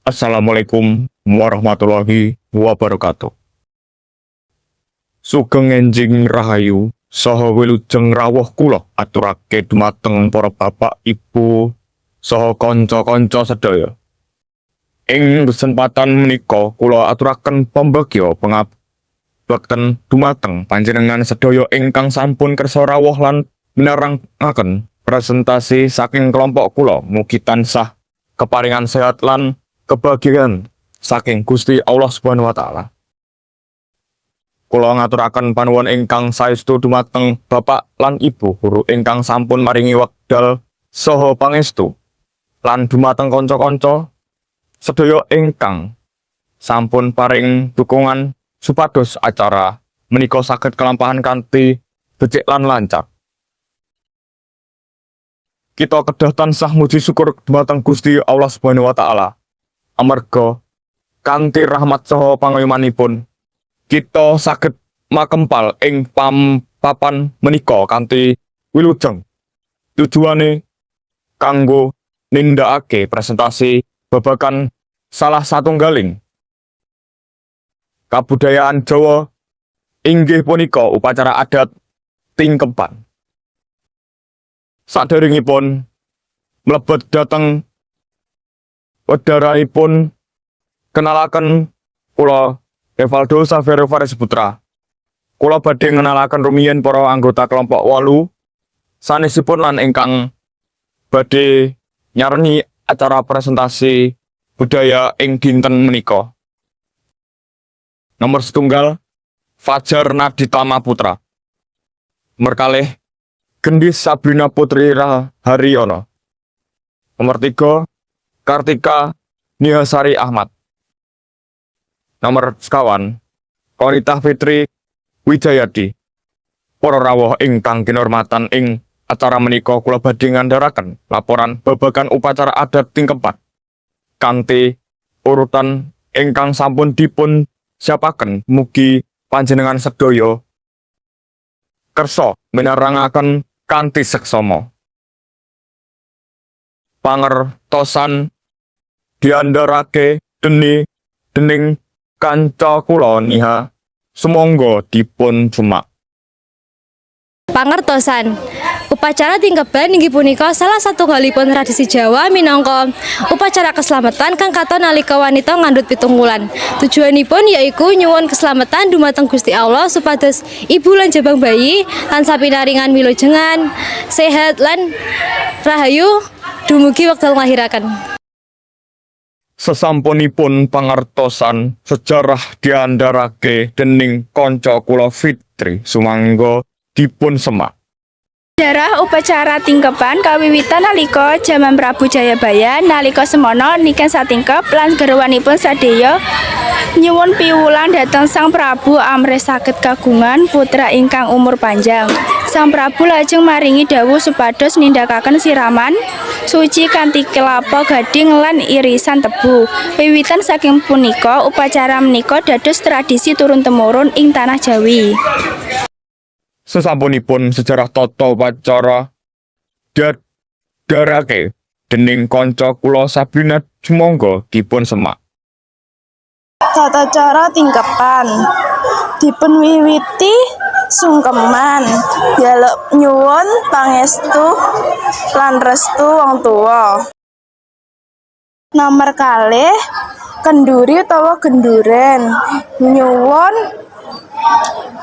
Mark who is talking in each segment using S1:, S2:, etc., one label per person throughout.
S1: Assalamualaikum warahmatullahi wabarakatuh. Sugeng enjing rahayu saha wilujeng rawuh kula aturake dumateng para bapak, ibu saha kanca-kanca sedaya. Ing kesempatan menika kula aturaken pambagya pangabekten dumateng panjenengan sedaya ingkang sampun kersa rawuh lan minerangaken presentasi saking kelompok kula. Mugi tansah keparingan sehat lan kebahagiaan saking Gusti Allah Subhanahu wa taala. Kula ngaturaken panuwun ingkang saestu dumateng bapak lan ibu guru ingkang sampun maringi wekdal saha pangestu, lan dumateng kanca-kanca sedaya ingkang sampun paring dukungan supados acara menika saged kelampahan kanthi becik lan lancar. Kita kedah tansah muji syukur dumateng Gusti Allah Subhanahu wa taala. Amarga kanthi rahmat saha pangayomanipun kita saged makempal ing papan menika kanthi wilujeng. Tujuane kanggo nindakake presentasi babagan salah satunggaling kabudayaan Jawa, inggih punika upacara adat tingkeban. Saderengipun mlebet dhateng wedharanipun kenalaken kula Evaldo Savero Faris Putra. Kula badhe ngenalaken rumiyin para anggota kelompok 8 sanesipun lan ingkang badhe nyareni acara presentasi budaya ing dinten menika. Nomor setunggal Fajar Naditama Putra. Nomor kalih Gendis Sabrina Putri Haryono. Nomor 3 Kartika Nihasari Ahmad. Nomor sekawan Konita Fitri Wijayadi. Para rawuh ingkang kinurmatan, ing acara menika kula badhe ngandharaken laporan babagan upacara adat tingkeban kanthi urutan ingkang sampun dipun siapaken. Mugi panjenengan sedaya kersa minerangaken kanthi seksama. Pangertosan diandharake dening kanca kula Niha, sumangga dipun jumak.
S2: Pangertosan. Upacara tingkeban inggih punika salah satunggalipun tradisi Jawa minangka upacara keselamatan kang katon nalika wanita ngandhut 7 wulan. Tujuanipun yaiku nyuwun keselamatan dumateng Gusti Allah supados ibu lan jabang bayi tansah pinaringan wilujengan, sehat lan rahayu dumugi wekdal nglahiraken.
S1: Sesampunipun pangertosan sejarah diandharake dening kanca kula Fitri sumangga dipun semak.
S3: Sejarah upacara tingkeban kawiwitan nalika jaman Prabu Jayabaya nalika semana niken satingkep lan garwanipun sadaya nyuwun piwulang dhateng Sang Prabu amrih saged kagungan putra ingkang umur panjang. Sang Prabu lajeng maringi dawuh supados nindakaken siraman suci kanthi kelapa gading lan irisan tebu. Wiwitan saking punika upacara menika dados tradisi turun-temurun ing tanah Jawi.
S1: Sesampunipun sejarah tata upacara dadharake dening kanca kula Sabrina sumangga dipun semak.
S4: Tata cara tingkeban dipun wiwiti sungkeman njaluk nyuwun pangestu lan restu wong tuwa. Nomor kalih kenduri utawa genduren nyuwun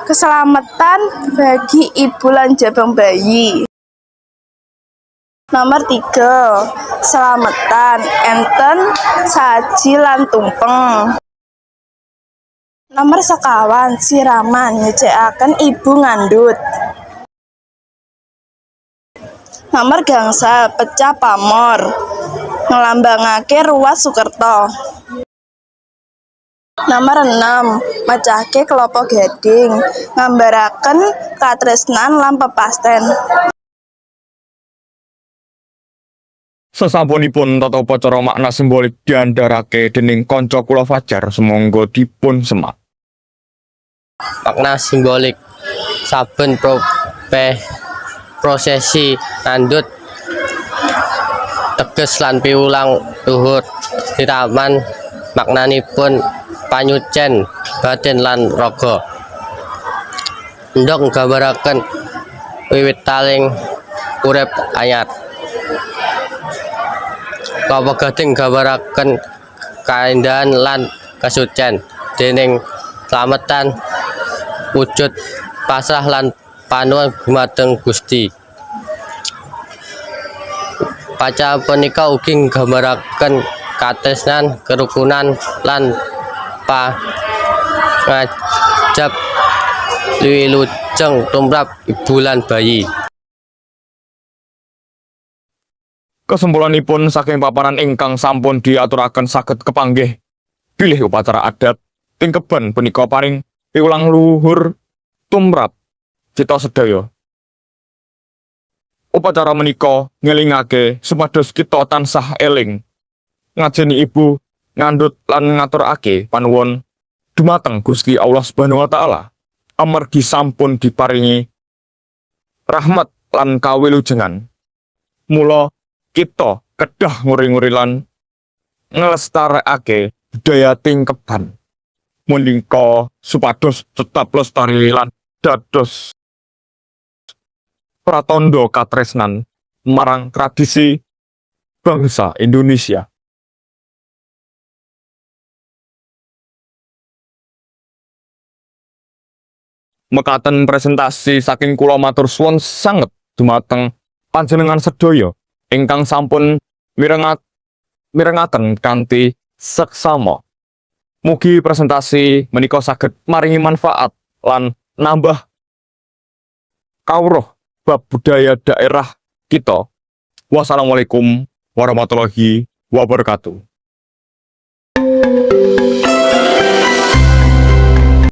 S4: keselamatan bagi ibu lan jabang bayi. Nomor 3 selamatan enten saji lan tumpeng. Nomor sekawan siraman nyucikaken ibu ngandhut. Nomor gangsal pecah pamor ngelambangake ruas Sukerto. Nomor 6 mecahke kelapa gading ngambaraken katresnan lan pepasten.
S1: Sesampunipun tata upacara makna simbolik diandharake dening kanca kula Fajar semangga dipun semak.
S5: Makna simbolik saben prosesi ngandhut teges lan piwulang luhur siraman maknanipun panyucen batin lan raga. Endhog nggambaraken wiwitaning urip anyar. Kawegading nggambaraken kaendahan lan kasucen dening slametan wujud pasrah lan panuwun dumateng Gusti. Upacara punika ugi nggambaraken katresnan, kerukunan lan pangajab wilujeng tumrap ibu lan bayi.
S1: Kesimpulanipun saking paparan ingkang sampun diaturaken saged kepanggih bilih upacara adat Tingkeban punika paring piwulang luhur tumrap cita sedaya. Upacara menika ngelingake supados kita tansah eling ngajeni ibu ngandhut lan ngaturake panuwun dumateng Gusti Allah Subhanahu wa taala amargi sampun diparingi rahmat lan kawilujengan. Mula kita kedah nguri-nguri lan nglestarekake budaya Tingkeban menika supados tetap lestari lan dados pratandha katresnan marang tradisi bangsa Indonesia. Mekaten presentasi saking kula matur suwun sanget dumateng panjenengan sedaya ingkang sampun mirengaken kanthi seksama. Mugi presentasi menika saged maringi manfaat lan nambah kawruh bab budaya daerah kita. Wassalamualaikum warahmatullahi wabarakatuh.